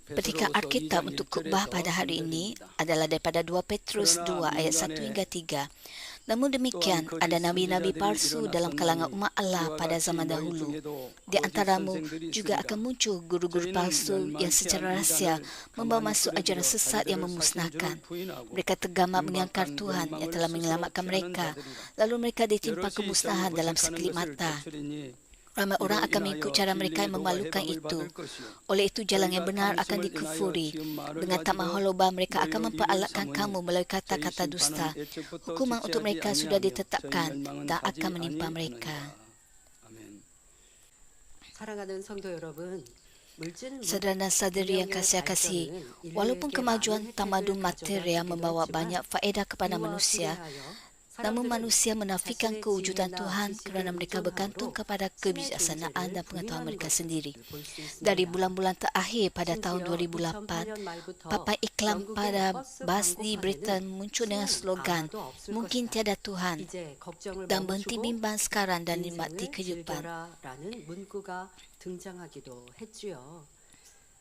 Petikan Alkitab untuk khutbah pada hari ini adalah daripada 2 Petrus 2 ayat 1 hingga 3. Namun demikian, ada nabi-nabi palsu dalam kalangan umat Allah pada zaman dahulu. Di antaramu juga akan muncul guru-guru palsu yang secara rahsia membawa masuk ajaran sesat yang memusnahkan. Mereka tergamak mengingkar Tuhan yang telah menyelamatkan mereka, lalu mereka ditimpa kemusnahan dalam sekelip mata. Ramai orang akan mengikut cara mereka yang memalukan itu. Oleh itu, jalan yang benar akan dikufuri. Dengan tak mahaloba, mereka akan memperalatkan kamu melalui kata-kata dusta. Hukuman untuk mereka sudah ditetapkan dan akan menimpa mereka. Saudara dan saudari yang kasih, walaupun kemajuan tamadun material membawa banyak faedah kepada manusia, namun manusia menafikan kewujudan Tuhan kerana mereka bergantung kepada kebijaksanaan dan pengetahuan mereka sendiri. Dari bulan-bulan terakhir pada tahun 2008, papan iklan pada bas di Britain muncul dengan slogan "Mungkin tiada Tuhan" dan "Berhenti bimbang sekarang dan nikmati kehidupan."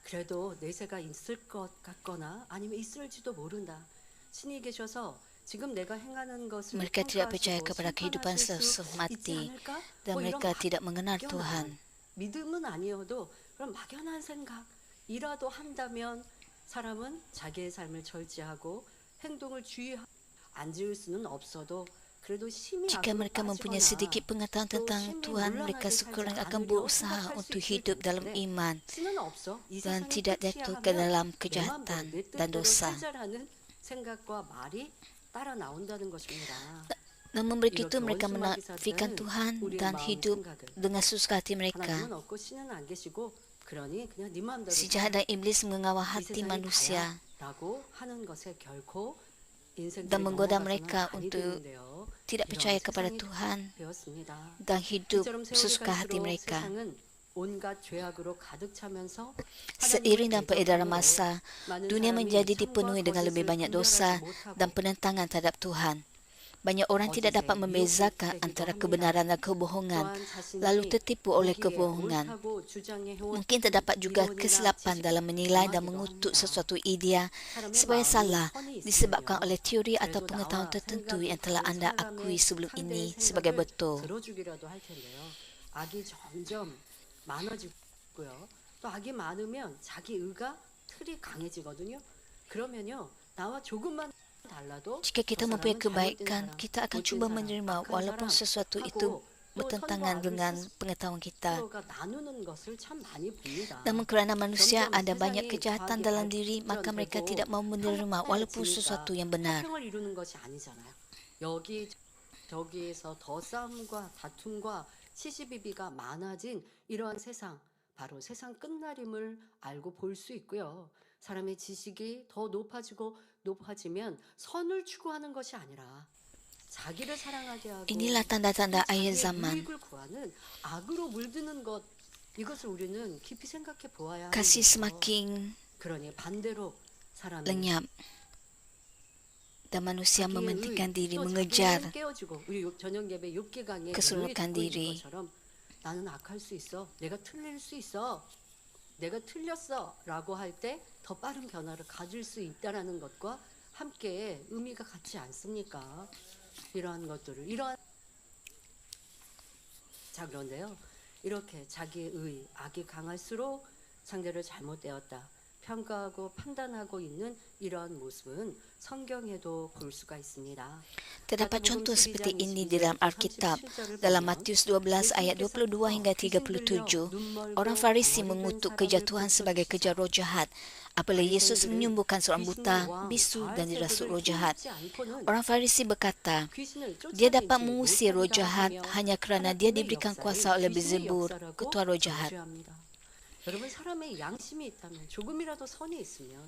그래도 내세가 있을 것 같거나 아니면 있을지도 모른다. 신이 계셔서 Mereka tidak percaya kepada kehidupan sesudah mati dan mereka tidak mengenal Tuhan. 믿음은 아니어도 그런 막연한 생각이라도 한다면 사람은 자기의 삶을 절제하고 행동을 주의하고 안 지을 수는 없어도 jika mereka mempunyai sedikit pengetahuan tentang Tuhan, mereka sekurang akan berusaha untuk hidup dalam iman dan tidak jatuh ke dalam kejahatan dan dosa. Namun begitu mereka menafikan Tuhan dan hidup dengan suka hati mereka. Si jahat dan iblis mengawal hati manusia dan menggoda mereka untuk tidak percaya kepada Tuhan dan hidup sesuka hati mereka. Seiring dengan peredaran masa, dunia menjadi dipenuhi dengan lebih banyak dosa dan penentangan terhadap Tuhan. Banyak orang tidak dapat membezakan antara kebenaran dan kebohongan, lalu tertipu oleh kebohongan. Mungkin terdapat juga kesilapan dalam menilai dan mengutuk sesuatu idea supaya salah disebabkan oleh teori atau pengetahuan tertentu yang telah anda akui sebelum ini sebagai betul. 많아지고요. 또 악이 많으면 자기 의가 틀이 강해지거든요. 그러면요. 나와 조금만 달라도 jika kita mempunyai kebaikan, kita akan cuba menerima walaupun sesuatu itu bertentangan dengan pengetahuan kita. Namun kerana manusia ada banyak kejahatan dalam diri, maka mereka tidak mahu menerima walaupun sesuatu yang benar. 여기저기에서 더 싸움과 다툼과 시시비비가 많아진 이러한 세상, 바로 세상 끝날임을 알고 볼 수 있고요. 사람의 지식이 더 높아지면 선을 추구하는 것이 아니라 자기를 사랑하게 하고 Inilah tanda-tanda akhir zaman. 이익을 구하는 악으로 물드는 것, 이것을 우리는 깊이 생각해 보아야 Kasih semakin 그러니 반대로 사람이 lenyap dan manusia mementingkan diri, mengejar keseluruhan diri. 나는 악할 수 있어. 내가 틀릴 수 있어. 내가 틀렸어. 라고 할 때 더 빠른 변화를 가질 수 있다라는 것과 함께 의미가 같지 않습니까? 이러한 것들을 자, 그런데요. 이렇게 자기의 의, 악이 강할수록 상대를 잘못되었다 평가하고 판단하고 있는 이러한 모습은 성경에도 볼 수가 있습니다. Terdapat contoh seperti ini di dalam Alkitab. Dalam Matius 12 ayat 22 hingga 37, orang Farisi mengutuk kerja Tuhan sebagai kerja roh jahat. Apabila Yesus menyembuhkan seorang buta, bisu dan dirasuk roh jahat. Orang Farisi berkata, dia dapat mengusir roh jahat hanya kerana dia diberikan kuasa oleh Beelzebul, ketua roh jahat. 여러분, 사람의 양심이 있다면, 조금이라도 선이 있으면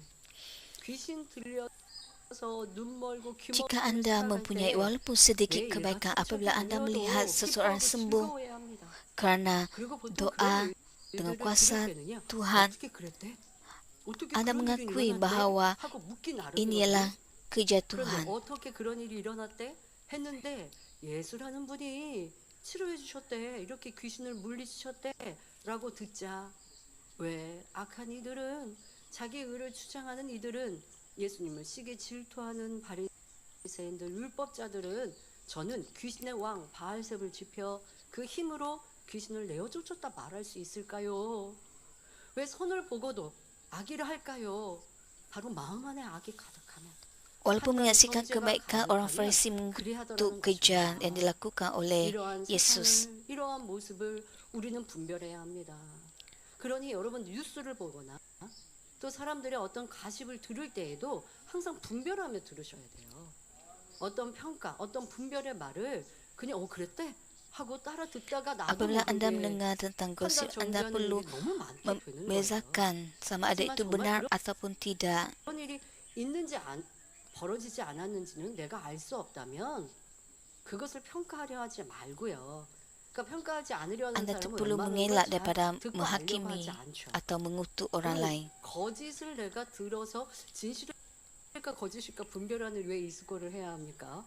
귀신 들려서 눈 멀고 귀 Jika anda mempunyai walaupun sedikit kebaikan apabila anda melihat seseorang sembuh kerana doa dengan kuasa Tuhan, anda mengakui bahawa ini ialah kerja Tuhan. 어떻게 그런 일이 일어났대? 했는데 예수라는 분이 치료해 주셨대. 이렇게 귀신을 물리치셨대. 라고 듣자 왜 악한 이들은 자기 의를 주장하는 이들은 예수님을 시기 질투하는 바리새인들 율법자들은 저는 귀신의 왕 바알셉을 지펴 그 힘으로 귀신을 내어 쫓았다 말할 수 있을까요? 왜 선을 보고도 악의를 할까요? 바로 마음 안에 악이 가득하면 Walaupun 판단 menyaksikan 정죄가 kebaikan, orang 가득하면 Farisi mengutuk 그리하더라는 kejahatan yang 것입니다. dilakukan oleh 이러한 Yesus. 세상을 이러한 모습을 우리는 분별해야 합니다. 그러니 여러분 뉴스를 보거나 또 사람들의 어떤 가십을 들을 때에도 항상 분별하며 들으셔야 돼요. 어떤 평가, 어떤 분별의 말을 그냥 그랬대 하고 따라 듣다가 나도 Apabila Anda 모르게 mendengar tentang 판단 gosip, Anda 정지하는 perlu 일이 너무 많게 되는 거예요. membezakan sama ada 하지만 itu 정말 benar ataupun tidak. 그런 일이 있는지 벌어지지 않았는지는 내가 알 수 없다면 그것을 평가하려 하지 말고요. 그러니까 평가하지 않으려는 Anda tu 사람은 perlu 웬만한 mengelak 걸 daripada 잘 듣고 알려고 menghakimi 하지 않죠. atau mengutuk orang lain. 거짓을 내가 들어서 진실일까 거짓일까 분별하는 왜 이수고를 해야 합니까?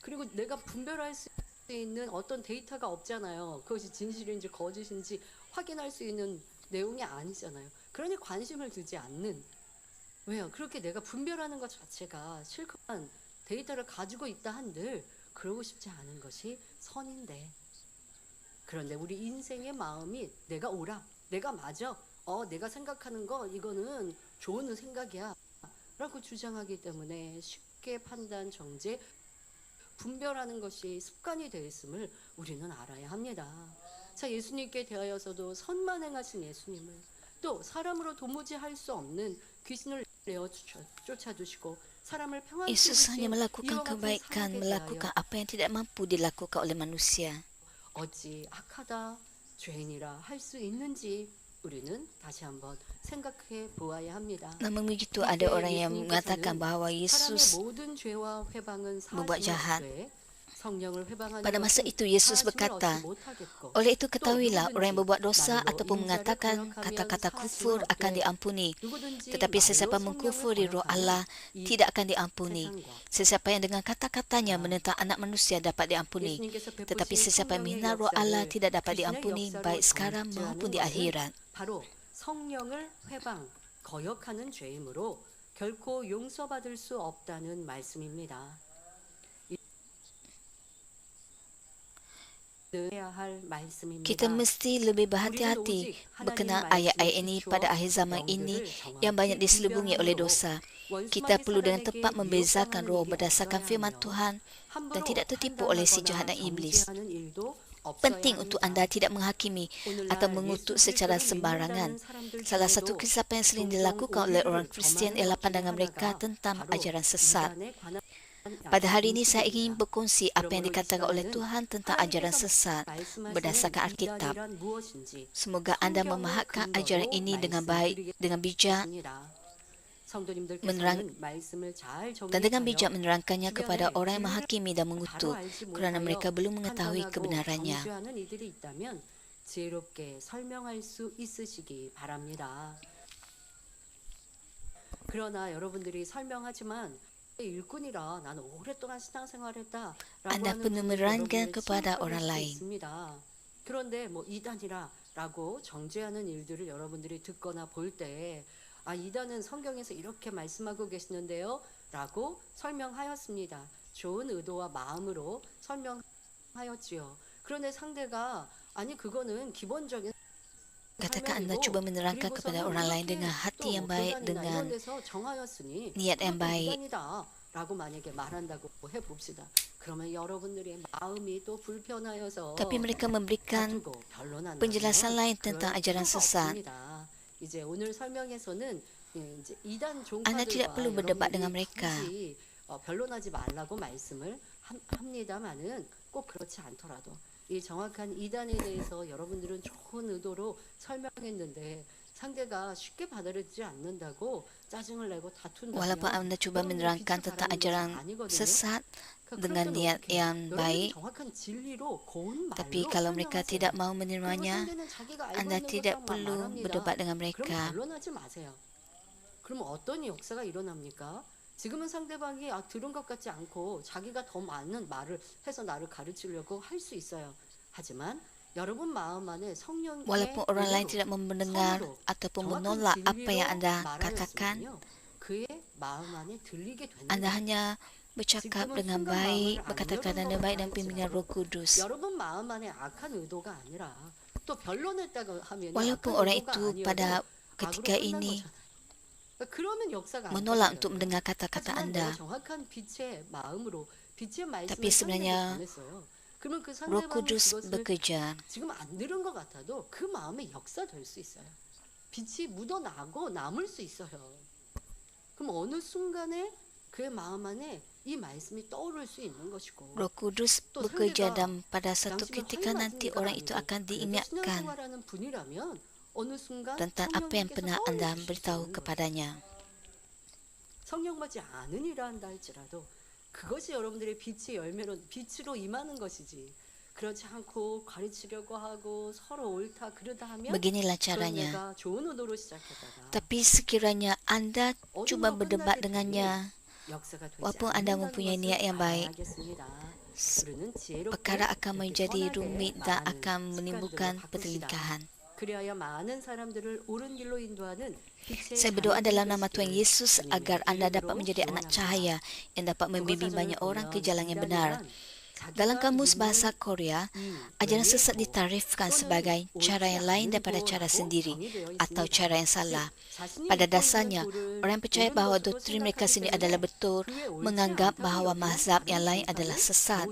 그리고 내가 분별할 수 있는 어떤 데이터가 없잖아요. 그것이 진실인지 거짓인지 확인할 수 있는 내용이 아니잖아요. 그러니 관심을 두지 않는. 왜요? 그렇게 내가 분별하는 것 자체가 실컷한 데이터를 가지고 있다 한들 그러고 싶지 않은 것이 선인데, 그런데 우리 인생의 마음이 내가 옳아, 내가 맞아, 내가 생각하는 거 이거는 좋은 생각이야 라고 주장하기 때문에 쉽게 판단, 정죄, 분별하는 것이 습관이 되어 있음을 우리는 알아야 합니다. 자, 예수님께 대하여서도 선만 행하신 예수님을 또 사람으로 도무지 할 수 없는 귀신을 내어 쫓아주시고 사람을 평안케 Yesus hanya 해주신 melakukan 이와 같은 kebaikan, 사역에 melakukan 대하여 apa yang tidak mampu dilakukan oleh manusia. 어찌 악하다, 죄인이라 할 수 있는지 우리는 다시 한번 생각해 보아야 합니다. Namun begitu ada orang yang mengatakan bahawa 사람의 Yesus 모든 죄와 회방은 membuat jahat. 사심의 죄, 성령을 회방하는 Pada masa 것은 itu Yesus 사심을 berkata, 얻지 못하겠고, oleh itu 또 ketahuilah orang yang berbuat dosa 말로 ataupun 인자를 mengatakan 거역하면 kata-kata 사심을 kufur akan 얻되, diampuni. 누구든지 Tetapi 말로 sesiapa 성령을 mengkufuri roh 거역하면 Allah 이 tidak akan diampuni. 세상과 Sesiapa yang dengan kata-katanya menentang anak manusia dapat diampuni. 예수님께서 Tetapi 베푸신 sesiapa yang 성령의 menghina roh Allah 역사를 tidak dapat 귀신의 diampuni, 역사로 baik sekarang maupun di 정죄하는 akhirat. 것은 바로 성령을 회방, 거역하는 죄이므로 결코 용서받을 수 없다는 말씀입니다. 해야 할 말씀입니다. Kita mesti lebih berhati-hati berkenaan ayat-ayat ini pada akhir zaman ini yang banyak diselubungi oleh dosa. Kita perlu dengan tepat membezakan roh berdasarkan firman Tuhan dan tidak tertipu oleh si jahat dan iblis. Penting untuk anda tidak menghakimi atau mengutuk secara sembarangan. Salah satu kesilapan yang sering dilakukan oleh orang Kristian ialah pandangan mereka tentang ajaran sesat. Pada hari ini saya ingin berkongsi apa yang dikatakan oleh Tuhan tentang ajaran sesat berdasarkan Alkitab. Semoga anda memahami ajaran ini dengan baik, dengan bijak, dan dengan bijak menerangkannya kepada orang yang menghakimi dan mengutuk kerana mereka belum mengetahui kebenarannya. 지혜롭게 설명할 수 있으시기 바랍니다. 그러나 여러분들이 설명하지만 일꾼이라 나는 오랫동안 신앙생활했다. Anda perlu menerangkan kepada orang lain. 그런데 이단이라라고 정죄하는 일들을 여러분들이 듣거나 볼 때, 이단은 성경에서 이렇게 말씀하고 계시는데요, 라고 설명하였습니다. 좋은 의도와 마음으로 설명하였지요. 그런데 상대가 그거는 기본적인 Katakan anda cuba menerangkan kepada orang lain dengan hati yang baik, dengan niat yang baik. 라고 만약에 말한다고 해봅시다. 그러면 여러분들의 마음이 또 불편하여서 Tapi mereka memberikan penjelasan lain tentang ajaran sesat. 이제 오늘 설명에서는 이제 이단 Anda tidak perlu 종파들과 berdebat dengan mereka. 변론하지 말라고 말씀을 합니다만은 꼭 그렇지 않더라도 이 정확한 이단에 대해서 여러분들은 좋은 의도로 설명했는데 상대가 쉽게 받아들이지 않는다고 짜증을 내고 다툰다면, Walaupun anda cuba menerangkan tentang ajaran sesat dengan niat yang baik, tapi kalau mereka tidak mau menerimanya, anda tidak perlu berdebat dengan mereka. 그러면 어떤 역사가 일어납니까? 지금은 상대방이 들은 것 같지 않고 자기가 더 많은 말을 해서 나를 가르치려고 할 수 있어요. 하지만 여러분 마음 안에 성령의 Walaupun orang lain 은혜로 tidak mendengar 선으로 ataupun 정확한 menolak apa yang 진리로 Anda katakan, 말하였으면요. 그의 마음 안에 들리게 되는 Anda 거예요. hanya bercakap 지금은 dengan 순간 baik, 마음을 안 berkata-kata 열은 dengan 것 baik 같다 dan bimbingan 할지라도 Roh Kudus. 여러분 마음 안에 악한 의도가 아니라 또 변론했다고 하면 Walaupun 악한 orang 의도가 itu 아니어도 pada 악으로 ketika 끝난 ini 거잖아요. 그러면 역사가 안 menolak untuk 터져요. mendengar kata-kata 하지만 내가 Anda. 정확한 빛의 마음으로 빛의 Tapi 말씀을 sebenarnya 상대에게 전했어요. 그러면 그 Roh 상대방이 Kudus 그것을 bekerja. 지금 안 들은 것 같아도 그 마음에 역사될 수 있어요. 빛이 묻어나고 남을 수 있어요. 그럼 어느 순간에 그의 마음 안에 이 말씀이 떠오를 수 있는 것이고 Roh Kudus 또 bekerja 상대가 dan pada satu 양심을 ketika nanti 허위 orang itu 맞으니까 akan 아니고 그래도 diingatkan 신앙생활하는 분이라면 어느 순간 tentang apa yang 성령님께서 pernah Anda 떠올려 beritahu 주시는 거예요. kepadanya. 성령 받지 않은 일을 한다 할지라도 그것이 여러분들의 빛의 열매로 빛으로 임하는 것이지 그렇지 않고 가르치려고 하고 서로 옳다 그러다 하면 Beginilah 그건 caranya. 내가 좋은 의도로 시작했다가 Tapi sekiranya Anda cuba 어둠으로 berdebat 끝나게 되니 dengannya, 역사가 되지 walaupun Anda 않는다는 mempunyai 것을 niat yang baik, 알아야겠습니다. 우리는 지혜롭게 perkara akan 이렇게 menjadi 선하게 rumit dan 말하는 akan 습관들을 menimbulkan 바꿉시다. pertelingkahan. 그리하여 많은 사람들을 옳은 길로 인도하는 빛의 Saya berdoa dalam 자녀들이 nama Tuhan 되시기를 Yesus 주님의 agar Anda dapat 이름으로 menjadi anak 기원합니다. cahaya yang dapat membimbing banyak orang ke jalan yang benar. Dalam kamus bahasa Korea, ajaran sesat ditarifkan sebagai cara yang lain daripada cara sendiri atau cara yang salah. Pada dasarnya, orang yang percaya bahawa doktrin mereka sendiri adalah betul, menganggap bahawa mazhab yang lain adalah sesat.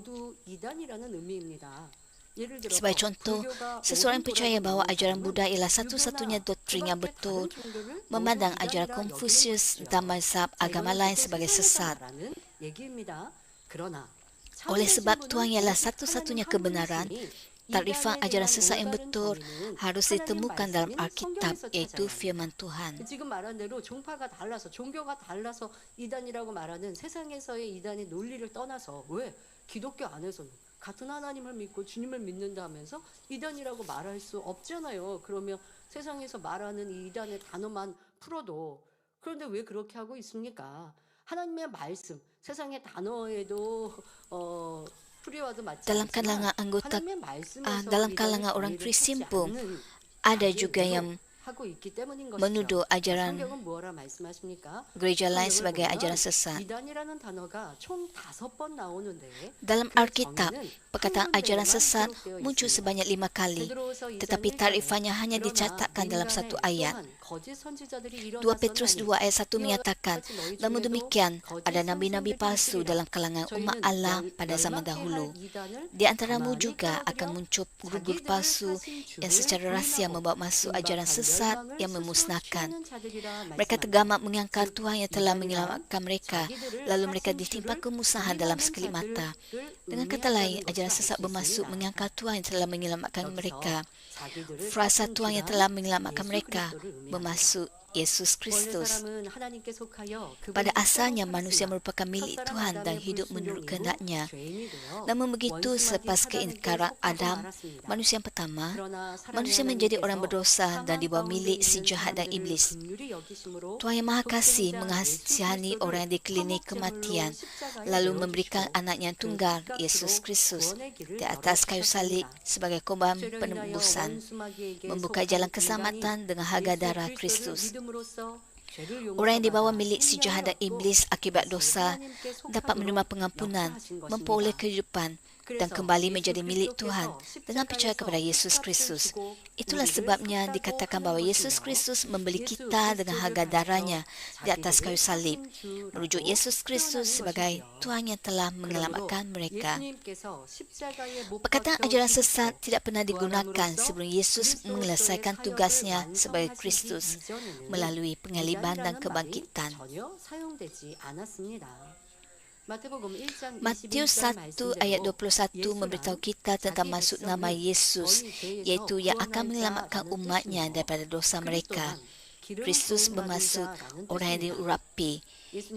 Sebagai contoh, seseorang yang percaya bahawa ajaran Buddha ialah satu-satunya doktrin yang betul, memandang ajaran Konfusius dan mazhab agama lain sebagai sesat. Oleh sebab Tuhan ialah satu-satunya kebenaran, takrifan ajaran sesat yang betul harus ditemukan dalam Alkitab, iaitu firman Tuhan. 지금 말한 대로 종파가 달라서 종교가 달라서 이단이라고 말하는 세상에서의 이단의 논리를 떠나서 왜 기독교 안에서는 같은 하나님을 믿고 주님을 믿는다 하면서 이단이라고 말할 수 없잖아요. 그러면 세상에서 말하는 이 이단의 단어만 풀어도 그런데 왜 그렇게 하고 있습니까? 하나님의 말씀 세상의 단어에도 풀이와도 맞지 Dalam 않지만 kalangan anggota, 하나님의 말씀에서 dalam 이단의 kalangan orang 정의를 Kristen 찾지 pun 않는 ada juga yang 하고 있기 때문인 것이죠. menuduh ajaran 성경은 뭐라 말씀하십니까? gereja lain 성경을 sebagai 보면 ajaran sesat. 이단이라는 단어가 총 5번 나오는데 Dalam 그 Alkitab, 정의는 perkataan 한 ajaran 군데에만 sesat 기록되어 muncul 있습니다. sebanyak 5 kali, 베드로후서 2장 tetapi 1절에 tarifannya hanya 그러나 dicatatkan dalam 민간에 satu ayat. 또한 거짓 선지자들이 2 Petrus 2 ayat 1 menyatakan, namun demikian ada nabi-nabi palsu dalam kalangan umat Allah pada zaman dahulu. Di antaramu juga akan muncul guru-guru palsu yang secara rahsia membawa masuk ajaran sesat yang memusnahkan. Mereka tergamak mengingkar Tuhan yang telah menyelamatkan mereka, lalu mereka ditimpa kemusnahan dalam sekelip mata. Dengan kata lain, ajaran sesat bermaksud mengingkar Tuhan yang telah menyelamatkan mereka. Frasa Tuhan yang telah menyelamatkan mereka bermaksud Yesus Kristus. Pada asalnya manusia merupakan milik Tuhan dan hidup menurut kehendak-Nya. Namun begitu selepas keingkaran Adam, manusia yang pertama, manusia menjadi orang berdosa dan dibawa milik si jahat dan iblis. Tuhan yang Maha Kasih mengasihani orang yang dikelilingi kematian, lalu memberikan anak-Nya yang tunggal, Yesus Kristus, di atas kayu salib sebagai korban penebusan, membuka jalan keselamatan dengan harga darah Kristus. Orang yang dibawa milik si jahat dan iblis akibat dosa dapat menerima pengampunan, memperoleh kehidupan dan kembali menjadi milik Tuhan dengan percaya kepada Yesus Kristus. Itulah sebabnya dikatakan bahawa Yesus Kristus membeli kita dengan harga darahnya di atas kayu salib, merujuk Yesus Kristus sebagai Tuhan yang telah menyelamatkan mereka. Perkataan ajaran sesat tidak pernah digunakan sebelum Yesus menyelesaikan tugasnya sebagai Kristus melalui pengaliban dan kebangkitan. Matius 1 ayat 21 memberitahu kita tentang maksud nama Yesus, iaitu yang akan menyelamatkan umatnya daripada dosa mereka. Kristus bermaksud orang yang diurapi.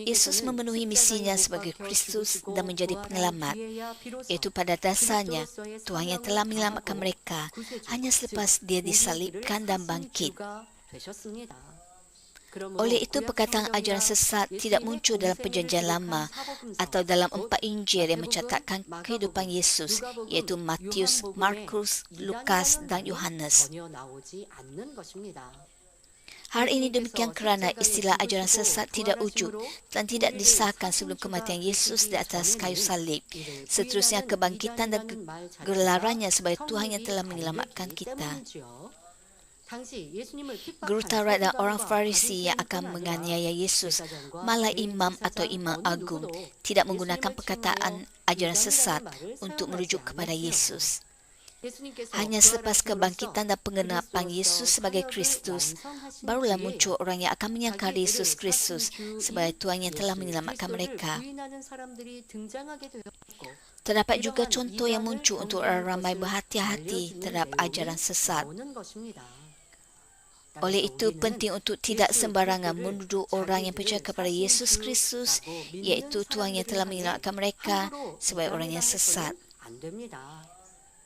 Yesus memenuhi misinya sebagai Kristus dan menjadi penyelamat. Iaitu pada dasarnya, Tuhan yang telah menyelamatkan mereka hanya selepas Dia disalibkan dan bangkit. Oleh itu, perkataan ajaran sesat tidak muncul dalam Perjanjian Lama atau dalam 4 Injil yang mencatatkan kehidupan Yesus, iaitu Matius, Markus, Lukas dan Yohanes. Hal ini demikian kerana istilah ajaran sesat tidak wujud dan tidak disahkan sebelum kematian Yesus di atas kayu salib. Seterusnya, kebangkitan dan gelarannya sebagai Tuhan yang telah menyelamatkan kita. Guru Taurat dan orang Farisi yang akan menganiaya Yesus, malah imam atau imam agung, tidak menggunakan perkataan ajaran sesat untuk merujuk kepada Yesus. Hanya selepas kebangkitan dan pengenapan Yesus sebagai Kristus, barulah muncul orang yang akan menyangkali Yesus Kristus sebagai Tuhan yang telah menyelamatkan mereka. Terdapat juga contoh yang muncul untuk orang ramai berhati-hati terhadap ajaran sesat. Oleh itu, penting untuk tidak sembarangan menuduh orang yang percaya kepada Yesus Kristus, iaitu Tuhan yang telah menyelamatkan mereka, sebagai orang yang sesat.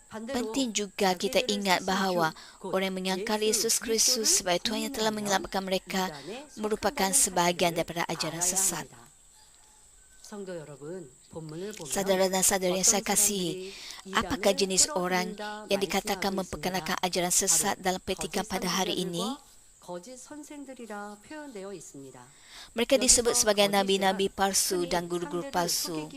Penting juga kita ingat bahawa orang yang menyangkali Yesus Kristus sebagai Tuhan yang telah menyelamatkan mereka merupakan sebahagian daripada ajaran sesat. Saudara dan saudari yang saya kasihi, apakah jenis orang yang dikatakan memperkenalkan ajaran sesat dalam petikan pada hari ini? Mereka disebut sebagai nabi-nabi palsu dan guru-guru palsu.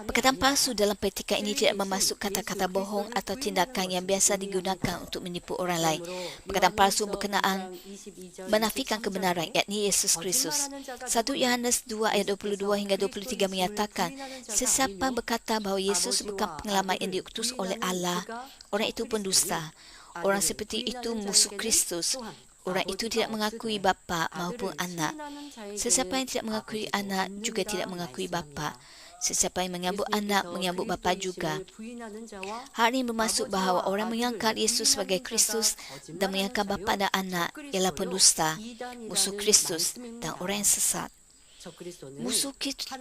Perkataan palsu dalam petikan ini tidak bermaksud kata-kata bohong atau tindakan yang biasa digunakan untuk menipu orang lain. Perkataan palsu berkenaan menafikan kebenaran, yakni Yesus Kristus. 1 Yohanes 2 ayat 22 hingga 23 menyatakan, sesiapa berkata bahawa Yesus bukan pengalaman yang diutus oleh Allah, orang itu pendusta. Orang seperti itu musuh Kristus. Orang itu tidak mengakui bapa maupun anak. Sesiapa yang tidak mengakui anak juga tidak mengakui bapa. Sesiapa yang menyambut anak menyambut bapa juga. Hal ini bermaksud bahawa orang menyangkal Yesus sebagai Kristus dan menyangkal bapa dan anak ialah pendusta, musuh Kristus dan orang yang sesat. Musuh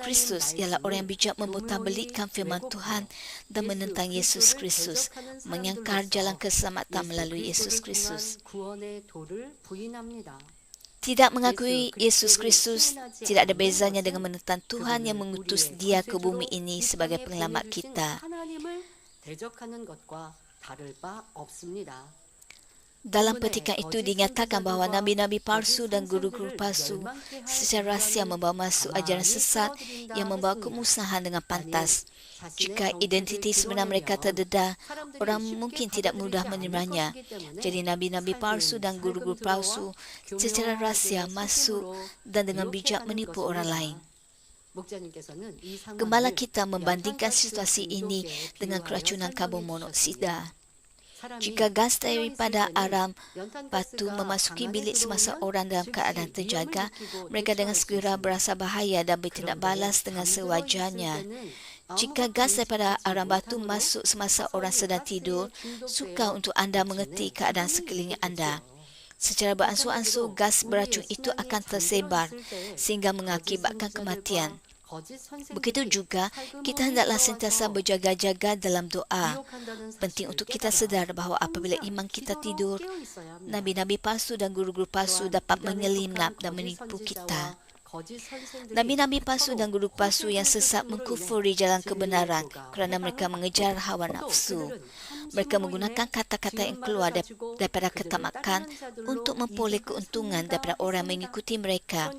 Kristus ialah orang yang bijak memutarbelitkan firman Tuhan dan menentang Yesus Kristus, menyangkal jalan keselamatan melalui Yesus Kristus. Tidak mengakui Yesus Kristus tidak ada bezanya dengan menentang Tuhan yang mengutus Dia ke bumi ini sebagai penyelamat kita. Dalam petikan itu dinyatakan bahawa nabi-nabi palsu dan guru-guru palsu secara rahsia membawa masuk ajaran sesat yang membawa kemusnahan dengan pantas. Jika identiti sebenar mereka terdedah, orang mungkin tidak mudah menerimanya. Jadi nabi-nabi palsu dan guru-guru palsu secara rahsia masuk dan dengan bijak menipu orang lain. Gembala kita membandingkan situasi ini dengan keracunan karbon monoksida. Jika gas daripada arang batu memasuki bilik semasa orang dalam keadaan terjaga, mereka dengan segera berasa bahaya dan bertindak balas dengan sewajarnya. Jika gas daripada arang batu masuk semasa orang sedang tidur, sukar untuk anda mengerti keadaan sekeliling anda. Secara beransur-ansur, gas beracun itu akan tersebar sehingga mengakibatkan kematian. Begitu juga, kita hendaklah sentiasa berjaga-jaga dalam doa. Penting untuk kita sedar bahawa apabila iman kita tidur, nabi-nabi palsu dan guru-guru palsu dapat menyelinap dan menipu kita. Nabi-nabi palsu dan guru palsu yang sesat mengkufuri jalan kebenaran kerana mereka mengejar hawa nafsu. Mereka menggunakan kata-kata yang keluar daripada ketamakan untuk memperoleh keuntungan daripada orang mengikuti mereka.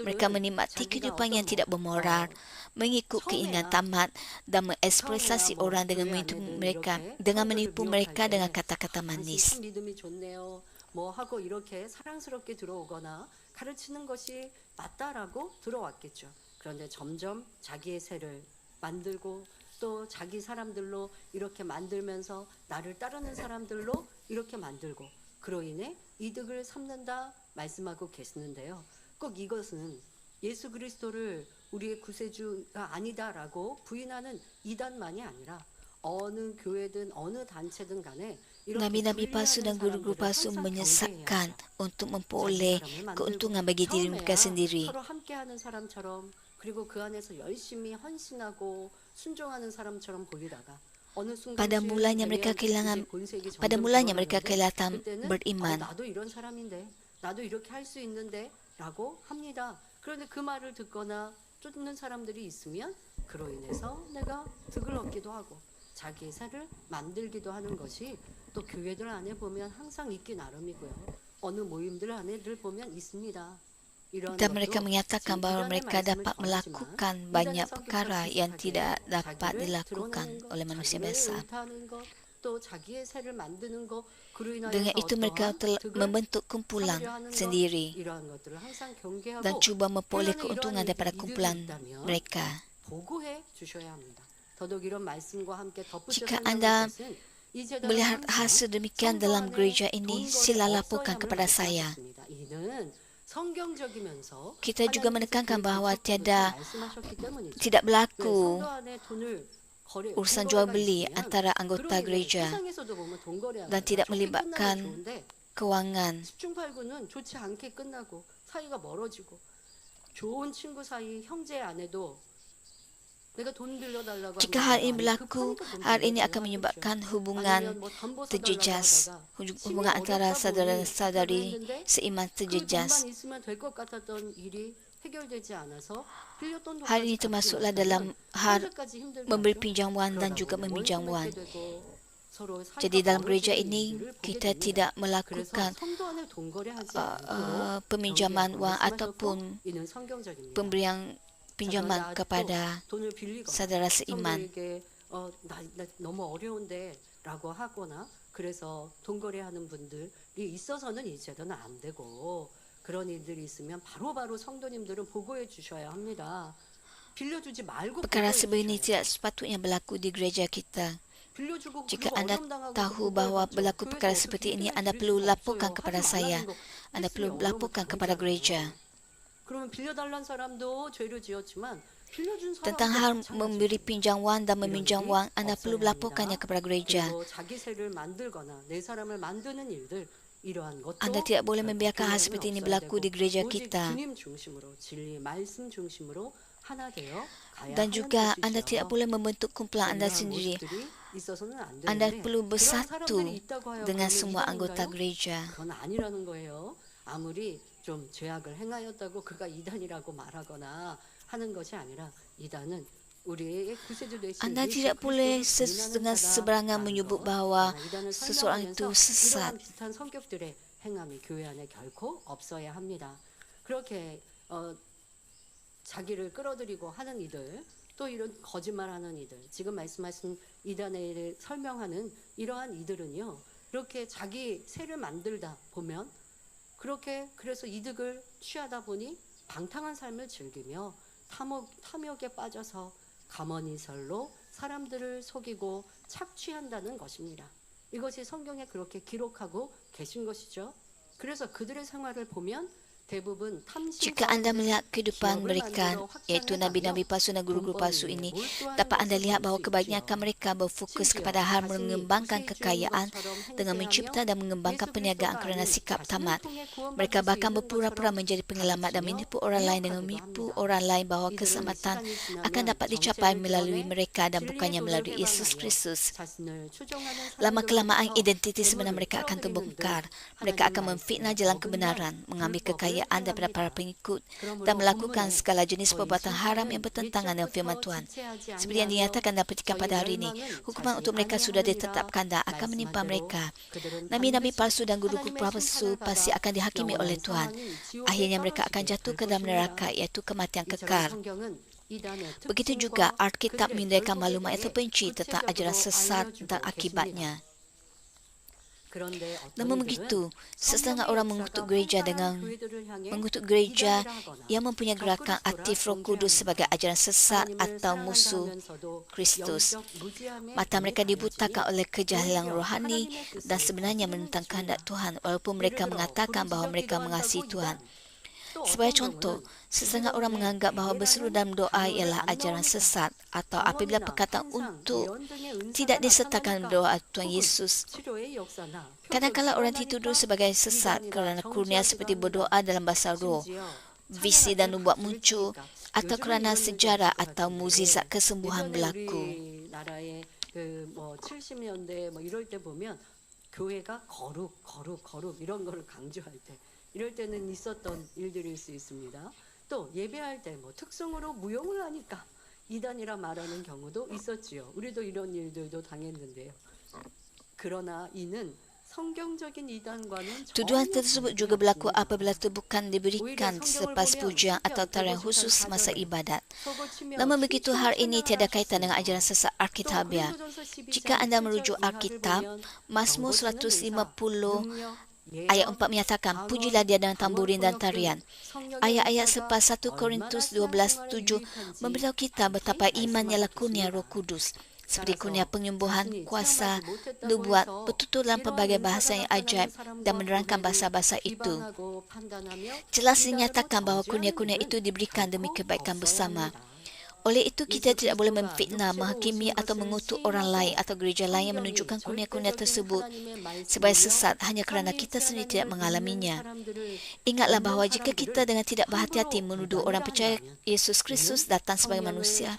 Mereka menikmati kehidupan yang tidak bermoral, mengikut keinginan tamat dan mengeksploitasi orang dengan menipu mereka dengan kata-kata manis. 하고 이렇게 사랑스럽게 들어오거나 가르치는 것이 맞다라고 들어왔겠죠. 그런데 점점 자기의 새를 만들고 또 자기 사람들로 이렇게 만들면서 나를 따르는 사람들로 이렇게 만들고 그로 인해 이득을 삼는다 말씀하고 계시는데요. 꼭 이것은 예수 그리스도를 우리의 구세주가 아니다라고 부인하는 이단만이 아니라 어느 교회든 어느 단체든 간에 Nabi-nabi palsu dan guru-guru palsu menyesatkan untuk memperoleh keuntungan bagi diri mereka sendiri. 서로 함께하는 사람처럼 그리고 그 안에서 열심히 헌신하고 순종하는 사람처럼 보이다가 Pada mulanya mereka kelihatan beriman. 나도 이런 사람인데, 나도 이렇게 할 수 있는데 라고 합니다. 그런데 그 말을 듣거나 쫓는 사람들이 있으면 그로 인해서 내가 득을 얻기도 하고 자기의 새를 만들기도 하는 것이 또 교회들 안에 보면 항상 있기 나름이고요. 어느 모임들 안에 늘 보면 있습니다. Dan mereka menyatakan bahawa mereka dapat melakukan banyak perkara yang tidak dapat dilakukan oleh manusia biasa. Dengan itu mereka telah membentuk kumpulan sendiri dan cuba memperoleh keuntungan daripada kumpulan mereka. Jika anda melihat hasil demikian dalam gereja ini, sila laporkan kepada saya. Kita juga menekankan bahawa tidak berlaku urusan jual beli antara anggota gereja dan tidak melibatkan kewangan. Jika hal ini berlaku, hal ini akan menyebabkan hubungan terjejas, hubungan antara saudara-saudari seiman terjejas. Hal ini termasuklah dalam hal memberi pinjam wang dan juga meminjam wang. Jadi dalam gereja ini kita tidak melakukan peminjaman wang ataupun pemberian pinjaman kepada saudara seiman. 너무 어려운데라고 하거나 그래서 돈 거래하는 분들이 있어서는 이제는 안 되고 그런 일들이 있으면 바로바로 성도님들은 보고해 주셔야 합니다. 빌려주지 말고 perkara seperti ini tidak sepatutnya berlaku di gereja kita. Jika anda tahu bahawa berlaku perkara seperti ini, anda perlu laporkan kepada saya. Anda perlu laporkan kepada gereja. Tentang hal memberi pinjam wang dan meminjam wang, anda perlu melaporkannya kepada gereja. Anda tidak boleh membiarkan hal seperti ini berlaku di gereja kita. Dan juga anda tidak boleh membentuk kumpulan anda sendiri. Anda perlu bersatu dengan semua anggota gereja. 좀 죄악을 행하였다고 그가 이단이라고 말하거나 하는 것이 아니라 이단은 우리의 구세주 되신 Anda tidak boleh dengan seberangan menyebut bahawa seseorang itu sesat. 비슷한 성격들의 행함이 교회 안에 결코 없어야 합니다. 그렇게 자기를 끌어들이고 하는 이들, 또 이런 거짓말하는 이들, 지금 말씀하신 이단에 설명하는 이러한 이들은요, 이렇게 자기 새를 만들다 보면 그래서 이득을 취하다 보니 방탕한 삶을 즐기며 탐욕에 빠져서 가머니설로 사람들을 속이고 착취한다는 것입니다. 이것이 성경에 그렇게 기록하고 계신 것이죠. 그래서 그들의 생활을 보면 대부분 Jika anda melihat kehidupan mereka, iaitu nabi-nabi palsu dan guru-guru palsu ini, dapat anda lihat bahawa kebanyakan mereka berfokus kepada hal mengembangkan kekayaan dengan mencipta dan mengembangkan perniagaan kerana sikap tamat. Mereka bahkan berpura-pura menjadi penyelamat dan menipu orang lain dengan menipu orang lain bahawa keselamatan akan dapat dicapai melalui mereka dan bukannya melalui Yesus Kristus. Lama-kelamaan identiti sebenar mereka akan terbongkar. Mereka akan memfitnah jalan kebenaran, mengambil kekayaan daripada para pengikut dan melakukan segala jenis perbuatan haram yang bertentangan dengan firman Tuhan. Seperti yang dinyatakan dan petikan pada hari ini, hukuman untuk mereka sudah ditetapkan dan akan menimpa mereka. Nabi-nabi palsu dan guru-guru palsu pasti akan dihakimi oleh Tuhan. Akhirnya mereka akan jatuh ke dalam neraka, iaitu kematian kekal. Begitu juga Alkitab menyediakan maklumat yang terperinci tentang ajaran sesat dan akibatnya. Namun begitu, setengah orang mengutuk gereja yang mempunyai gerakan aktif Roh Kudus sebagai ajaran sesat atau musuh Kristus. Mata mereka dibutakan oleh kejahilan rohani dan sebenarnya menentang kehendak Tuhan walaupun mereka mengatakan bahawa mereka mengasihi Tuhan. Sebagai contoh, setengah orang menganggap bahawa berseru dalam doa ialah ajaran sesat atau apabila perkataan untuk tidak disertakan doa Tuhan Yesus. Kadang-kadang orang dituduh sebagai sesat kerana kurnia seperti berdoa dalam bahasa roh, visi dan nubuat muncul atau kerana sejarah atau mukjizat kesembuhan berlaku. 뭐 70년대 뭐 이럴 때 보면 교회가 거룩 이런 거를 강조할 때 이럴 때는 있었던 일들일 수 있습니다. 또 예배할 때 뭐 특성으로 무용을 하니까 이단이라 말하는 경우도 있었지요. 우리도 이런 일들도 당했는데요. 그러나 이는 성경적인 이단과는 Tuduhan 전혀 tersebut 관계가 juga berlaku 없습니다. apabila itu bukan diberikan selepas pujian atau tarian khusus semasa ibadat. Namun begitu, hal ini tiada kaitan dengan ajaran sesat Alkitabiah. Jika anda merujuk Alkitab, Mazmur 150 ayat 4 menyatakan, pujilah dia dengan tamburin dan tarian. Ayat-ayat selepas 1 Korintus 12:7 memberitahu kita betapa iman ialah kurnia Roh Kudus, seperti kurnia penyembuhan, kuasa, nubuat, bertutur dalam pelbagai bahasa yang ajaib dan menerangkan bahasa-bahasa itu. Jelas dinyatakan bahawa kurnia-kurnia itu diberikan demi kebaikan bersama. Oleh itu, kita tidak boleh memfitnah, menghakimi atau mengutuk orang lain atau gereja lain yang menunjukkan kurnia-kurnia tersebut sebagai sesat hanya kerana kita sendiri tidak mengalaminya. Ingatlah bahawa jika kita dengan tidak berhati-hati menuduh orang percaya Yesus Kristus datang sebagai manusia,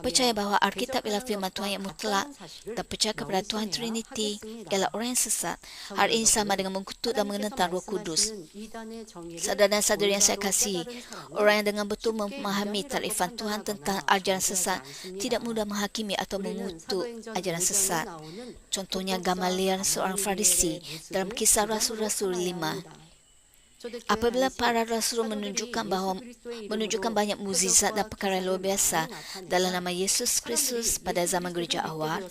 percaya bahawa Alkitab ialah firman Tuhan yang mutlak dan percaya kepada Tuhan Trinity ialah orang yang sesat, hal ini sama dengan mengutuk dan menentang Roh Kudus. Saudara dan saudari yang saya kasihi, orang yang dengan betul memahami takrifan Tuhan tentang ajaran sesat tidak mudah menghakimi atau mengutuk ajaran sesat. Contohnya Gamaliel, seorang Farisi, dalam Kisah Rasul-Rasul 5. Apabila para rasul menunjukkan banyak mukjizat dan perkara luar biasa dalam nama Yesus Kristus pada zaman gereja awal,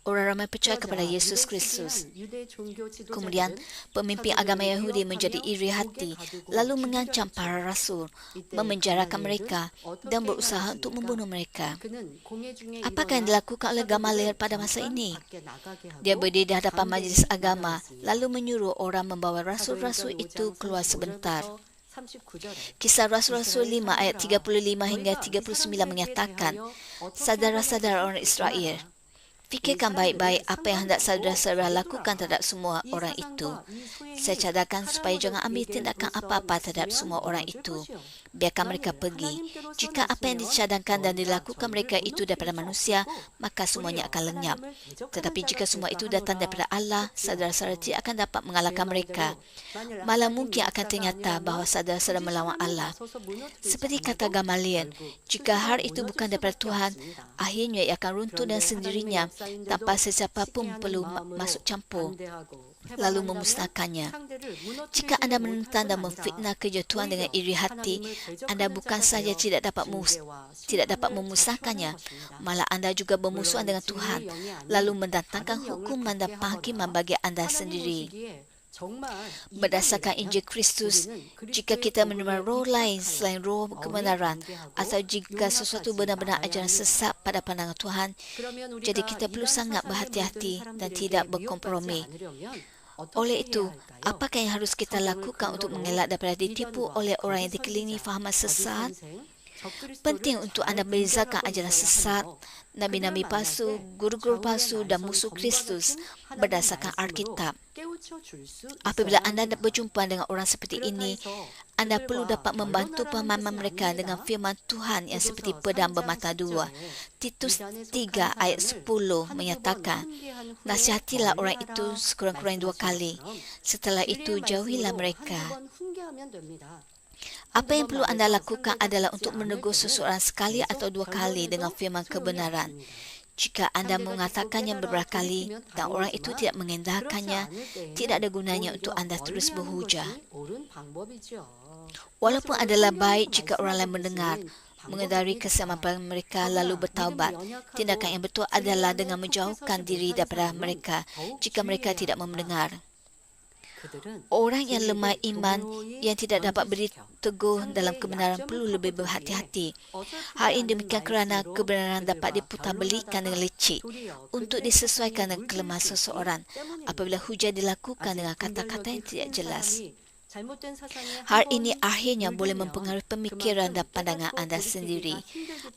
orang ramai percaya kepada Yesus Kristus. Kemudian, pemimpin agama Yahudi menjadi iri hati, lalu mengancam para rasul, memenjarakan mereka dan berusaha untuk membunuh mereka. Apakah yang dilakukan oleh Gamaliel pada masa ini? Dia berdiri di hadapan majlis agama, lalu menyuruh orang membawa rasul-rasul itu keluar sebentar. Kisah Rasul-Rasul 5 ayat 35 hingga 39 menyatakan, saudara-saudara orang Israel, fikirkan baik-baik apa yang hendak saudara-saudara lakukan terhadap semua orang itu. Saya cadangkan supaya jangan ambil tindakan apa-apa terhadap semua orang itu. Biarkan mereka pergi. Jika apa yang dicadangkan dan dilakukan mereka itu daripada manusia, maka semuanya akan lenyap. Tetapi jika semua itu datang daripada Allah, saudara-saudara tidak akan dapat mengalahkan mereka. Malah mungkin akan ternyata bahawa saudara-saudara melawan Allah. Seperti kata Gamaliel, jika hal itu bukan daripada Tuhan, akhirnya ia akan runtuh dengan sendirinya tanpa sesiapa pun perlu masuk campur lalu memusnahkannya. Jika anda menentang dan memfitnah kerja Tuhan dengan iri hati, anda bukan sahaja tidak dapat memusnahkannya, malah anda juga bermusuhan dengan Tuhan, lalu mendatangkan hukuman dan penghakiman bagi anda sendiri. Berdasarkan Injil Kristus, jika kita menerima roh lain selain roh kebenaran, atau jika sesuatu benar-benar ajaran sesat pada pandangan Tuhan, jadi kita perlu sangat berhati-hati dan tidak berkompromi. Oleh itu, apakah yang harus kita lakukan untuk mengelak daripada ditipu oleh orang yang dikelilingi fahaman sesat? Penting untuk anda membezakan ajaran sesat, nabi-nabi palsu, guru-guru palsu dan musuh Kristus berdasarkan Alkitab. Apabila anda berjumpa dengan orang seperti ini, anda perlu dapat membantu pemahaman mereka dengan firman Tuhan yang seperti pedang bermata dua. Titus 3 ayat 10 menyatakan, nasihatilah orang itu sekurang-kurangnya 2 kali. Setelah itu, jauhilah mereka. Apa yang perlu anda lakukan adalah untuk menegur seseorang sekali atau 2 kali dengan firman kebenaran. Jika anda mengatakannya beberapa kali dan orang itu tidak mengendahkannya, tidak ada gunanya untuk anda terus berhujah. Walaupun adalah baik jika orang lain mendengar, mengedari kesamapan mereka lalu bertaubat, tindakan yang betul adalah dengan menjauhkan diri daripada mereka jika mereka tidak mendengar. Orang yang lemah iman, yang tidak dapat berdiri teguh dalam kebenaran perlu lebih berhati-hati. Hal ini demikian kerana kebenaran dapat diputarbelikan dengan licik untuk disesuaikan dengan kelemahan seseorang apabila hujah dilakukan dengan kata-kata yang tidak jelas. Hal ini akhirnya boleh mempengaruhi pemikiran dan pandangan anda sendiri.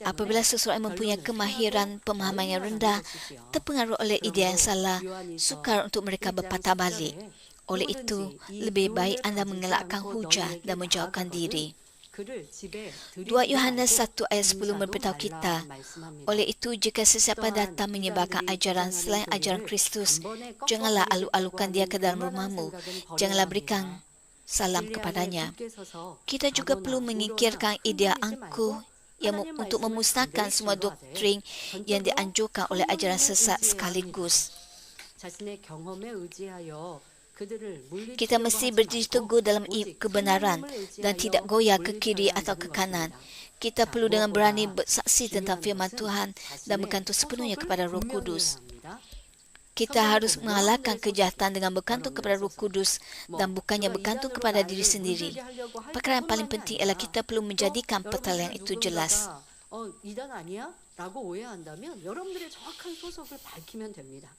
Apabila seseorang mempunyai kemahiran pemahaman yang rendah, terpengaruh oleh idea yang salah, sukar untuk mereka berpatah balik. Oleh itu, lebih baik anda mengelakkan hujah dan menjauhkan diri. 2 Yohanes 1 ayat 10 memberitahu kita, oleh itu jika sesiapa datang menyebarkan ajaran selain ajaran Kristus, janganlah alu-alukan dia ke dalam rumahmu, janganlah berikan salam kepadanya. Kita juga perlu mengikirkan idea angkuh yang untuk memusnahkan semua doktrin yang dianjurkan oleh ajaran sesat sekaligus. Kita mesti berdiri teguh dalam kebenaran dan tidak goyah ke kiri atau ke kanan. Kita perlu dengan berani bersaksi tentang firman Tuhan dan bergantung sepenuhnya kepada Roh Kudus. Kita harus mengalahkan kejahatan dengan bergantung kepada Roh Kudus dan bukannya bergantung kepada diri sendiri. Perkara yang paling penting ialah kita perlu menjadikan pertalian itu jelas. 이단 아니야? 라고 오해한다면 여러분들의 정확한 소속을 밝히면 됩니다.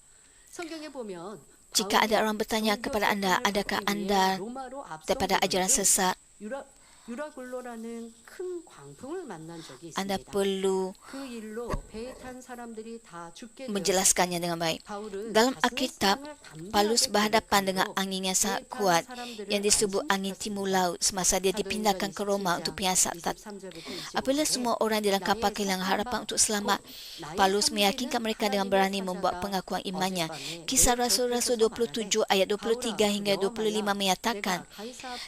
성경에 보면 Jika ada orang bertanya kepada anda, adakah anda daripada ajaran sesat, 유라굴로라는 큰 광풍을 만난 적이 anda 있습니다. perlu 그 일로 배에 탄 사람들이 다 죽게 menjelaskannya dengan baik. 바울은 Dalam 자신의 Alkitab, 신앙을 Paulus 담대하게 berhadapan 고백하고 dengan angin yang sangat 배에 탄 kuat 사람들을 yang disebut angin 안심시켰습니다. timur laut semasa dia dipindahkan ke Roma untuk penyiasatan. 23절부터 Apabila 25절에 semua orang di dalam kapal kehilangan harapan untuk selamat, Paulus meyakinkan mereka dengan berani membuat pengakuan imannya. Kisah Rasul-Rasul 27 ayat 23 hingga 25 menyatakan,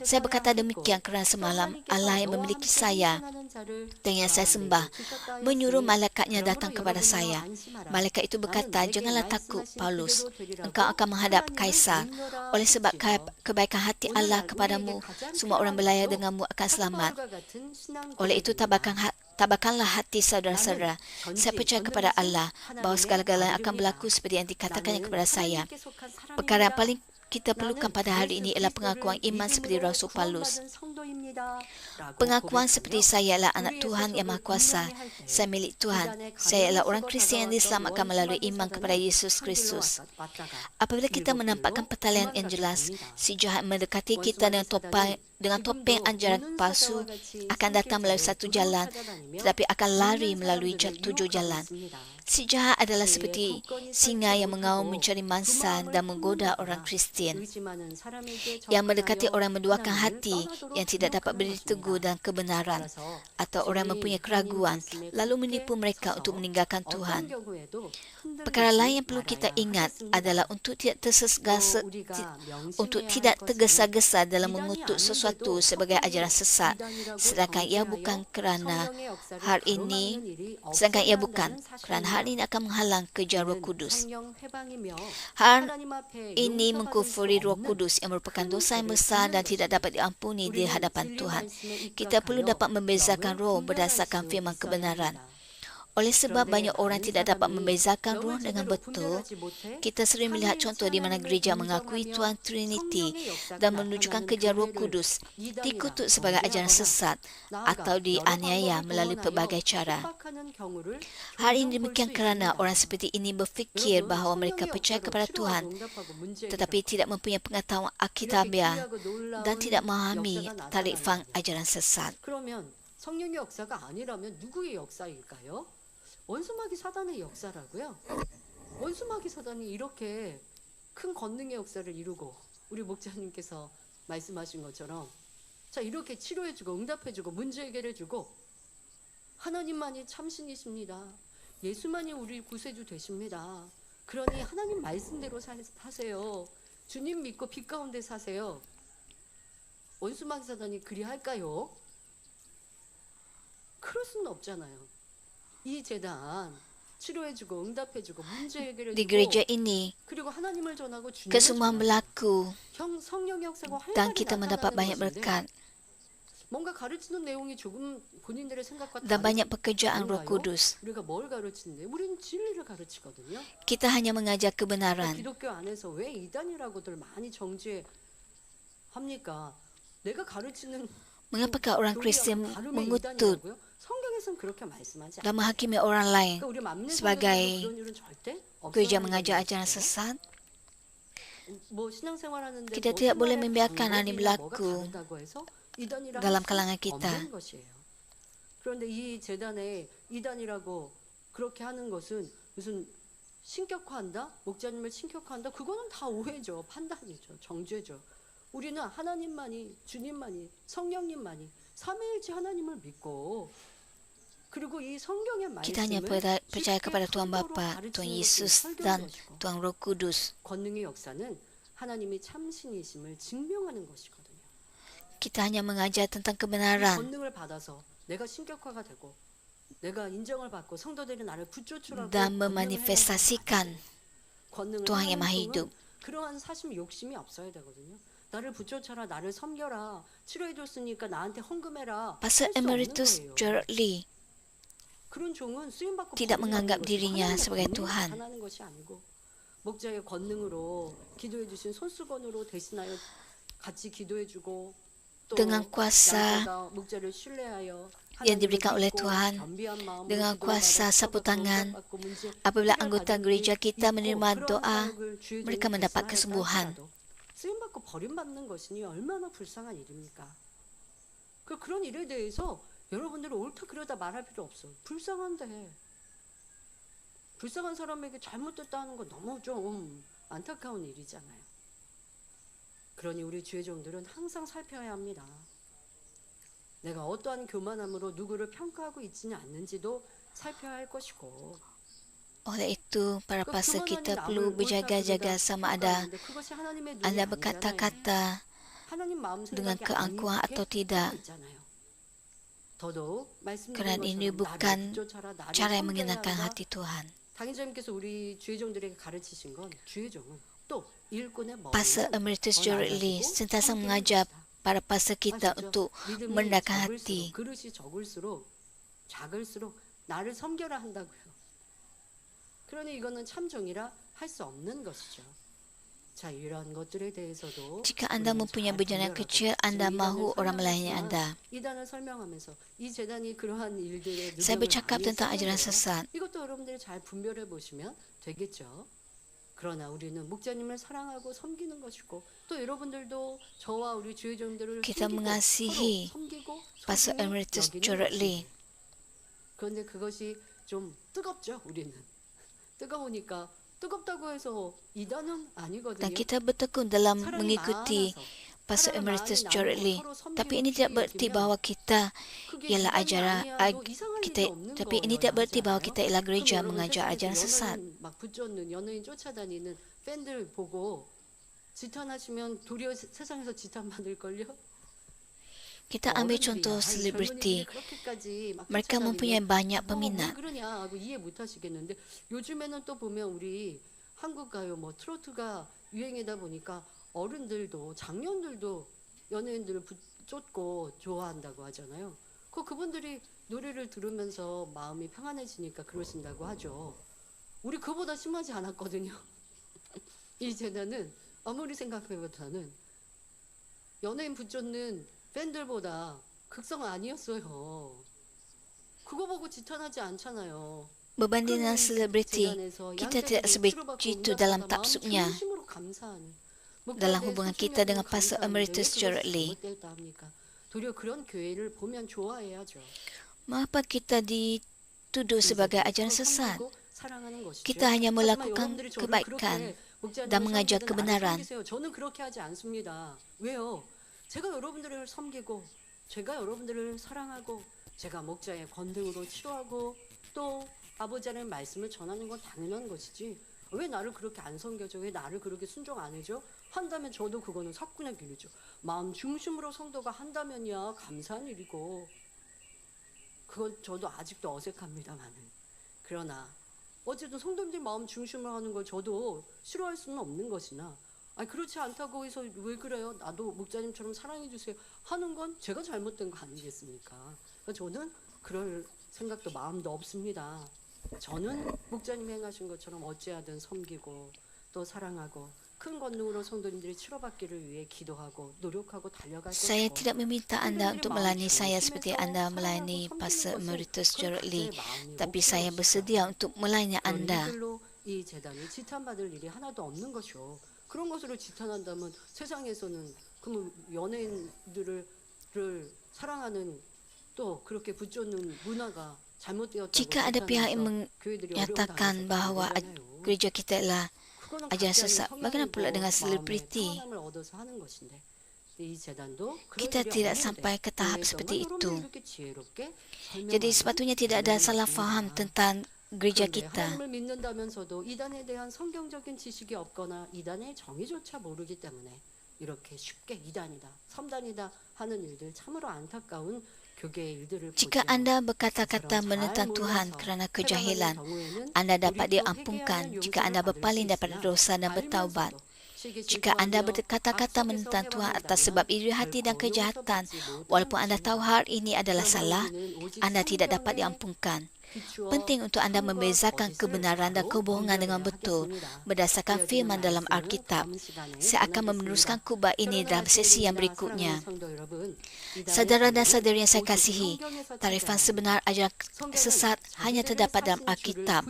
saya berkata demikian kerana semalam Allah yang memiliki saya dan yang saya sembah menyuruh malaikatnya datang kepada saya. Malaikat itu berkata, janganlah takut Paulus, engkau akan menghadap Kaisar. Oleh sebab kebaikan hati Allah kepadamu, semua orang berlayar denganmu akan selamat. Oleh itu tabakanlah hati saudara-saudara. Saya percaya kepada Allah bahawa segala-galanya akan berlaku seperti yang dikatakannya kepada saya. Perkara yang paling kita perlukan pada hari ini ialah pengakuan iman seperti Rasul Paulus. Pengakuan seperti saya adalah anak Tuhan yang Maha Kuasa. Saya milik Tuhan. Saya adalah orang Kristian yang diselamatkan melalui iman kepada Yesus Kristus. Apabila kita menampakkan pertalian yang jelas, si jahat mendekati kita dengan topeng ajaran palsu akan datang melalui satu jalan, tetapi akan lari melalui 7 jalan. Si jahat adalah seperti singa yang mengaum mencari mangsa dan menggoda orang Kristian, yang mendekati orang menduakan hati yang tidak dapat berdiri teguh dalam kebenaran, atau orang mempunyai keraguan, lalu menipu mereka untuk meninggalkan Tuhan. Perkara lain yang perlu kita ingat adalah untuk tidak tergesa-gesa dalam mengutuk sesuatu sebagai ajaran sesat, sedangkan ia bukan kerana hal ini akan menghalang kerja Roh Kudus. Hal ini mengkufuri Roh Kudus yang merupakan dosa yang besar dan tidak dapat diampuni di hadapan Tuhan. Kita perlu dapat membezakan roh berdasarkan firman kebenaran. Oleh sebab banyak orang tidak dapat membezakan roh dengan betul, kita sering melihat contoh di mana gereja mengakui Tuhan Trinity dan menunjukkan kerja Roh Kudus dikutuk sebagai ajaran sesat atau dianiaya melalui pelbagai cara. Hal ini demikian kerana orang seperti ini berfikir bahawa mereka percaya kepada Tuhan tetapi tidak mempunyai pengetahuan Alkitabiah dan tidak memahami tarifan ajaran sesat. 그러면 성령의 역사가 아니라면 누구의 역사일까요? 원수마귀 사단의 역사라고요. 원수마귀 사단이 이렇게 큰 권능의 역사를 이루고 우리 목자님께서 말씀하신 것처럼 자 이렇게 치료해주고 응답해주고 문제 해결해주고 하나님만이 참신이십니다. 예수만이 우리 구세주 되십니다. 그러니 하나님 말씀대로 사세요. 주님 믿고 빛 가운데 사세요. 원수마귀 사단이 그리 할까요? 그럴 수는 없잖아요. 이 재단 치료해주고 응답해주고 문제 Di 해결해주고 gereja ini, 그리고 하나님을 전하고 주님을 kesemua 전하고 berlaku 성령의 역사가 dan 활발히 kita mendapat 나타나는 banyak 것인데 berkat 뭔가 가르치는 내용이 조금 본인들의 생각과 dan banyak pekerjaan Roh 다른가요? Kudus. 우리가 뭘 가르치는데 우리는 진리를 가르치거든요. Kita hanya mengajar kebenaran. 기독교 안에서 왜 이단이라고들 많이 정죄합니까? 내가 가르치는 Mengapakah orang Kristian 다름의 mengutuk 이단이라고요? 성경에서는 그렇게 말씀하지 dan menghakimi orang lain 그러니까 우리 맘내 sebagai 그런 일은 절대 gereja 없어야 mengajar 된다는 ajaran 거죠. sesat? 뭐 신앙생활하는데 Kita 뭐 tidak boleh 생활의 membiarkan hal ini 방법이나 뭐가 berlaku 다르다고 해서 이단이라 dalam 할수 kalangan kita. 없는 것이에요. 그런데 이 재단에 이단이라고 그렇게 하는 것은 무슨 신격화한다? 목자님을 신격화한다? 그거는 다 오해죠. 판단이죠. 정죄죠. 우리는 하나님만이, 주님만이, 성령님만이 삼위일체 하나님을 믿고 그리고 이 성경의 Kita hanya 말씀을 percaya kepada Tuhan 실제로 Bapa, 가르치는 Tuhan 것이 Yesus, 설교인 dan 것이고 Tuhan Roh Kudus. 권능의 역사는 하나님이 참신이심을 증명하는 것이거든요. Kita hanya mengajar tentang 이 kebenaran 권능을 받아서 내가 신격화가 되고 내가 인정을 받고 성도들이 나를 붙조추라고 dan 권능을 memanifestasikan 권능을 Tuhan yang 행하는 Maha 동안 Hidup. 그러한 사심 욕심이 없어야 되거든요. 나를 붙조차라, 나를 섬겨라, 치료해줬으니까 나한테 헌금해라 Pastor 할 수 없는 Emeritus 거예요. Gerald Lee 그런 종은 쓰임받고 tidak 버림받는 menganggap 것이고 dirinya 하나님의 sebagai 권능을 Tuhan. 나타나는 것이 아니고 목자의 권능으로 기도해주신 손수건으로 대신하여 같이 기도해주고 또 Dengan kuasa 양떼가 목자를 신뢰하여 yang diberikan oleh 믿고 Tuhan, 겸비한 마음으로 dengan kuasa 기도하다가 sapu tangan, 응답받고 문제 apabila 해결 anggota 과정이 gereja kita 있고 menerima 그런 doa, 사역을 주의 mereka 종이 mendapat 달성하였다 kesembuhan. 할지라도 쓰임받고 버림받는 것이니 얼마나 불쌍한 일입니까? 그런 일에 대해서 여러분들은 옳다 그러다 말할 필요 없어. 불쌍한데 불쌍한 사람에게 잘못됐다 하는 건 너무 좀 안타까운 일이잖아요. 그러니 우리 주의 종들은 항상 살펴야 합니다. 내가 어떠한 교만함으로 누구를 평가하고 있지는 않는지도 살펴야 할 것이고 Oleh itu, para 그 pastor 교만함이 kita 남을 perlu 옳다 berjaga-jaga 그러다 sama ada 평가하는데 그것이 하나님의 눈이 Anda 아니잖아요. berkata-kata 하나님 마음 dengan 생각이 keangkuhan 아니게 atau tidak. 하고 있잖아요. 더더욱 말씀드린 Kerana ini 것처럼 bukan 나를 붙조차라, 나를 cara yang 섬겨야 menyenangkan 한다. hati Tuhan. 당회장님께서 우리 주의 종들에게 가르치신 건 주의 종은 또 일꾼의 Pastor 머리는 Emeritus 더 Gerald Lee 낮아지고 sentiasa 섬기는 mengajar 것이다. para pastor kita 아시죠? untuk 믿음이 merendahkan 적을수록, hati. 그릇이 적을수록 작을수록 나를 섬겨라 한다고요. 그러니 이거는 참종이라 할 수 없는 것이죠. 자, 이러한 것들에 대해서도 Jika Anda 우리는 mempunyai 잘 bejana 분별하고 kecil, Anda 지금 mahu 이단을 orang melayani 설명했지만 Anda. 이단을 설명하면서 이 재단이 그러한 일들에 Saya 누명을 bercakap 많이 tentang ajaran 썼는데요. sesat. 이것도 여러분들이 잘 분별해 보시면 되겠죠. 그러나 우리는 목자님을 사랑하고 섬기는 것이고 또 여러분들도 저와 우리 주의 종들을 Kita 섬기고 mengasihi 서로 섬기고 Pastor 소중히 Emeritus 여기는 Gerald Lee. 것인데 그런데 그것이 좀 뜨겁죠. 우리는 뜨거우니까 뜨겁다고 해서 이단은 아니거든요. Dan kita bertekun dalam 사랑이 mengikuti 많아서 Pastor 사랑을 Emeritus 많이 Gerald 나누고 Lee. 서로 섬기는 Tapi ini tidak berarti 길이면 bahwa kita 그게 ialah 이단이 ajaran 아니어도 이상할 일이 kita, 없는 tapi ini 거예요. tidak berarti 하지 bahwa 않아요? kita ialah 그럼 gereja 여러분 mengajar 세상에서 ajaran sesat. 연예인 막 붙잡는 연예인 쫓아다니는 팬들 보고 지탄하시면 도리어 세상에서 지탄 받을걸요? Kita ambil contoh selebriti. Mereka mempunyai banyak 왜 peminat. 그러냐 하고 이해 못 하시겠는데 요즘에는 또 보면 우리 한국 가요 뭐 트로트가 유행이다 보니까 어른들도 장년들도 연예인들을 쫓고 좋아한다고 하잖아요. 그분들이 노래를 들으면서 마음이 평안해지니까 그러신다고 하죠. 우리 그보다 심하지 않았거든요. 이 재단은 아무리 생각해보다는 연예인 붙잡는 팬들보다 극성 아니었어요. 그거 보고 지탄하지 않잖아요. Berbanding dengan selebriti, kita tidak sebegitu dalam tafsirnya dalam hubungan kita dengan Pastor Emeritus Gerald Lee. 도리어 그런 교회를 보면 좋아해야죠. Mengapa kita dituduh sebagai ajaran sesat? Kita hanya melakukan kebaikan dan mengajar kebenaran. 저는 그렇게 하지 않습니다. 왜요? 제가 여러분들을 섬기고 제가 여러분들을 사랑하고 제가 목자의 권능으로 치료하고 또 아버지 하나님의 말씀을 전하는 건 당연한 것이지 왜 나를 그렇게 안 섬겨줘? 왜 나를 그렇게 순종 안 해줘? 한다면 저도 그거는 사꾼의 길이죠. 마음 중심으로 성도가 한다면야 감사한 일이고 그건 저도 아직도 어색합니다만은 그러나 어쨌든 성도님들 마음 중심으로 하는 걸 저도 싫어할 수는 없는 것이나 아니 그렇지 않다고 해서 왜 그래요? 나도 목자님처럼 사랑해 주세요 하는 건 제가 잘못된 거 아니겠습니까? 그러니까 저는 그럴 생각도 마음도 없습니다. 저는 목자님이 행하신 것처럼 어찌하든 섬기고 또 사랑하고 큰 권능으로 성도님들이 치료받기를 위해 기도하고 노력하고 달려갈 Saya 것이고 tidak meminta Anda untuk melayani saya seperti Anda melayani Pastor Emeritus Gerald Lee, tapi saya bersedia untuk melayani Anda. 이들로 이 재단이 지탄받을 일이 하나도 없는 것이요. 그런 것으로 지탄한다면 세상에서는 그럼 연예인들을 사랑하는 또 그렇게 붙잡는 문화가 잘못되었다고 Jika ada pihak yang menyatakan bahawa gereja kita adalah ajaran sesat, bagaimana pula dengan selebriti? Kita tidak sampai ke tahap seperti itu. Jadi sepatutnya tidak ada salah faham tentang gereja kita. 하나님을 믿는다면서도 이단에 대한 성경적인 지식이 없거나 이단의 정의조차 모르기 때문에 이렇게 쉽게 이단이다, 삼단이다 하는 일들 참으로 안타까운 교계의 일들을 Jika 보지요. anda berkata-kata menentang Tuhan kerana kejahilan, anda dapat diampunkan jika anda berpaling daripada dosa dan bertaubat. Jika anda berkata-kata menentang Tuhan atas sebab iri hati dan kejahatan, walaupun anda tahu hal ini adalah salah, anda tidak dapat diampunkan. Penting untuk anda membezakan kebenaran dan kebohongan dengan betul berdasarkan firman dalam Alkitab. Saya akan meneruskan khutbah ini dalam sesi yang berikutnya. Saudara dan saudari yang saya kasihi, tarifan sebenar ajaran sesat hanya terdapat dalam Alkitab.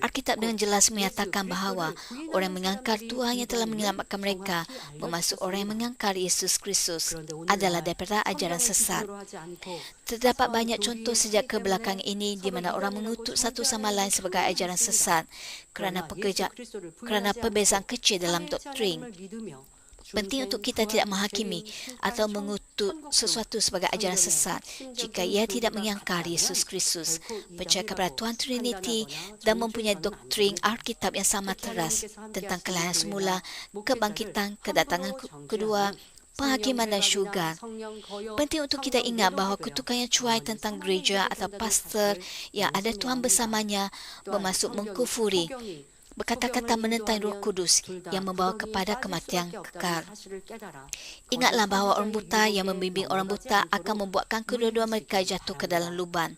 Alkitab dengan jelas menyatakan bahawa orang yang mengangkar Tuhan yang telah menyelamatkan mereka, bermaksud orang yang mengangkar Yesus Kristus, adalah daripada ajaran sesat. Terdapat banyak contoh sejak ke belakang ini di mana orang mengutuk satu sama lain sebagai ajaran sesat kerana perbezaan kecil dalam doktrin. Penting untuk kita tidak menghakimi atau mengutuk sesuatu sebagai ajaran sesat jika ia tidak mengangkar Yesus Kristus, percaya kepada Tuhan Trinity dan mempunyai doktrin Alkitab yang sama teras tentang kelahiran semula, kebangkitan, kedatangan kedua, penghakiman dan syurga. Penting untuk kita ingat bahawa kutukan yang cuai tentang gereja atau pastor yang ada Tuhan bersamanya bermaksud mengkufuri, berkata-kata menentang Roh Kudus yang membawa kepada kematian kekal. Ingatlah bahawa orang buta yang membimbing orang buta akan membuatkan kedua-dua mereka jatuh ke dalam lubang.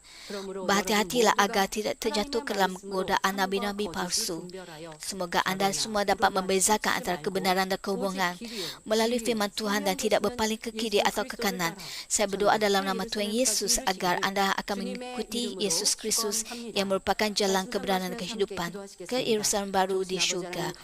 Berhati-hatilah agar tidak terjatuh ke dalam godaan nabi-nabi palsu. Semoga anda semua dapat membezakan antara kebenaran dan kebohongan melalui firman Tuhan dan tidak berpaling ke kiri atau ke kanan. Saya berdoa dalam nama Tuhan Yesus agar anda akan mengikuti Yesus Kristus yang merupakan jalan kebenaran dan kehidupan ke Yerusalem baru di syurga.